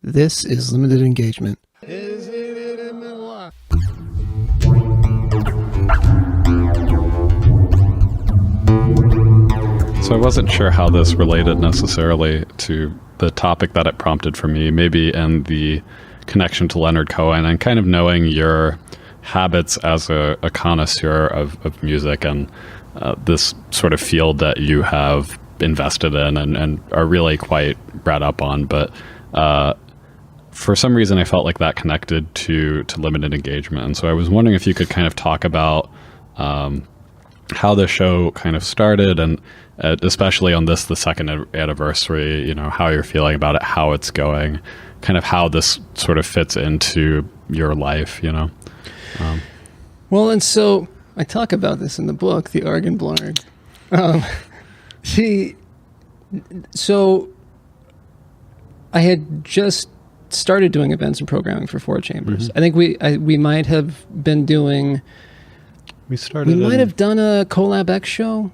This is Limited Engagement. So I wasn't sure how this related necessarily to the topic that it prompted for me, maybe in the connection to Leonard Cohen and kind of knowing your habits as a connoisseur of music and this sort of field that you have invested in and are really quite brought up on. But for some reason, I felt like that connected to Limited Engagement. And so I was wondering if you could kind of talk about how the show kind of started and especially on this, the second anniversary, you know, how you're feeling about it, how it's going, kind of how this sort of fits into your life, you know? Well, and so I talk about this in the book, The Argenblard. So I had just started doing events and programming for Four Chambers. Mm-hmm. I think we might have been doing... We might have done a Collab X show.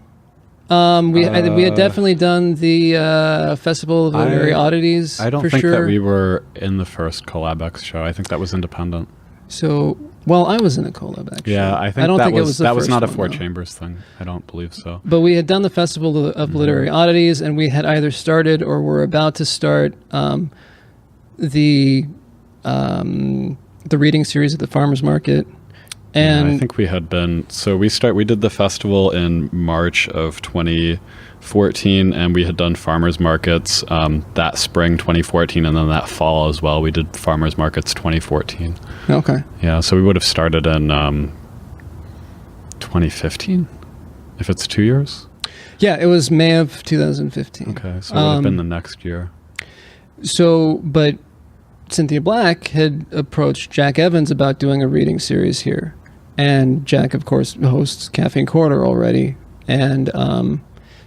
We had definitely done the Festival of Literary Oddities. I don't for think sure. that we were in the first Collab X show. I think that was independent. So, well, I was in a Collab X show. Yeah, I don't think it was not a one, Four though. Chambers thing. I don't believe so. But we had done the Festival of Literary Oddities, and we had either started or were about to start the reading series at the Farmers Market. And yeah, I think we had been, so we did the festival in March of 2014, and we had done farmers markets that spring 2014, and then that fall as well we did farmers markets 2014. Okay. Yeah, so we would have started in 2015 if it's 2 years. Yeah, it was May of 2015. Okay, so it would have been the next year. So, but Cynthia Black had approached Jack Evans about doing a reading series here. And Jack, of course, hosts Caffeine Corridor already. And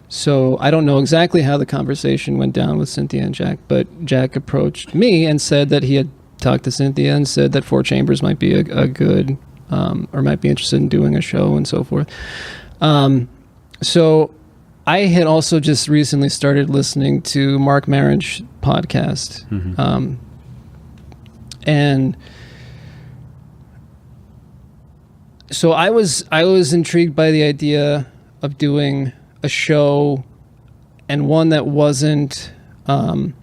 so I don't know exactly how the conversation went down with Cynthia and Jack, but Jack approached me and said that he had talked to Cynthia and said that Four Chambers might be a good, or might be interested in doing a show and so forth. So I had also just recently started listening to Mark Maron's podcast. Mm-hmm. And so I was intrigued by the idea of doing a show, and one that wasn't that,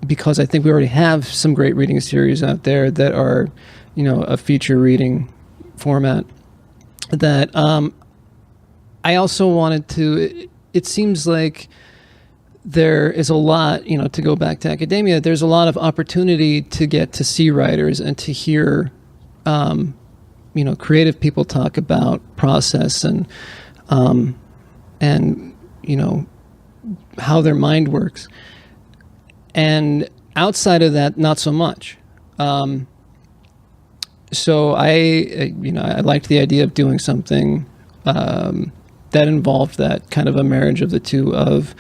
because I think we already have some great reading series out there that are, you know, a feature reading format. That I also wanted to. It seems like there is a lot, you know, to go back to academia, there's a lot of opportunity to get to see writers and to hear, you know, creative people talk about process and, you know, how their mind works. And outside of that, not so much. So I liked the idea of doing something that involved that kind of a marriage of the two, of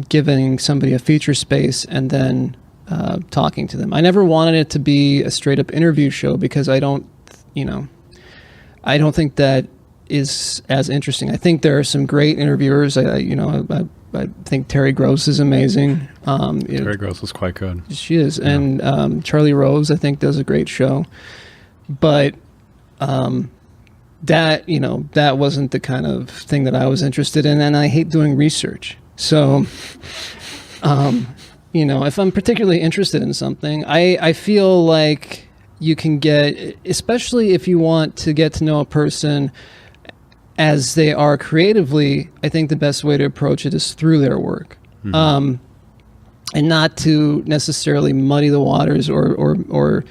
giving somebody a feature space and then talking to them. I never wanted it to be a straight up interview show because I don't think that is as interesting. I think there are some great interviewers. I think Terry Gross is amazing. Terry Gross is quite good. She is. Yeah. And Charlie Rose, I think, does a great show. But that wasn't the kind of thing that I was interested in, and I hate doing research. So, if I'm particularly interested in something, I feel like you can get, especially if you want to get to know a person as they are creatively, I think the best way to approach it is through their work. Mm-hmm. And not to necessarily muddy the waters or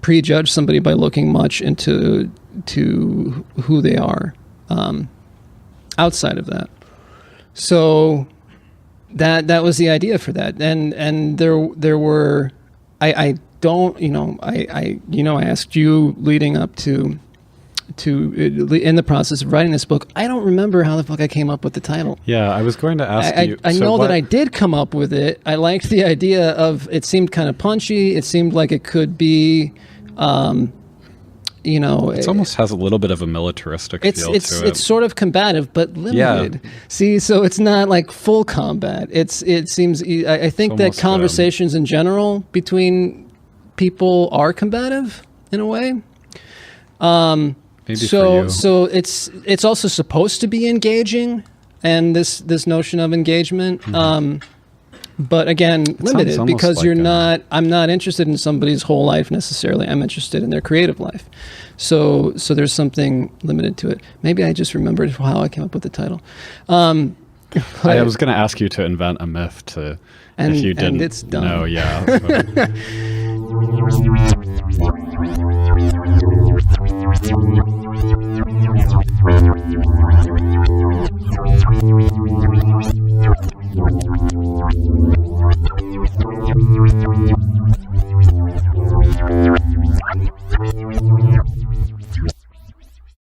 prejudge somebody by looking much into who they are outside of that. So that was the idea for that, and there were I asked you leading up to in the process of writing this book. I don't remember how the fuck I came up with the title. Yeah, I was going to ask you. I know that I did come up with it. I liked the idea of, it seemed kind of punchy. It seemed like it could be, It almost has a little bit of a militaristic feel to it. It's sort of combative, but limited. Yeah. See, so it's not like full combat. It seems. I think that conversations in general between people are combative in a way. Maybe for you. So it's also supposed to be engaging, and this notion of engagement. But again, limited because like I'm not interested in somebody's whole life necessarily. I'm interested in their creative life. So there's something limited to it. Maybe I just remembered how I came up with the title. I was going to ask you to invent a myth if you didn't. And it's done. No, yeah. So.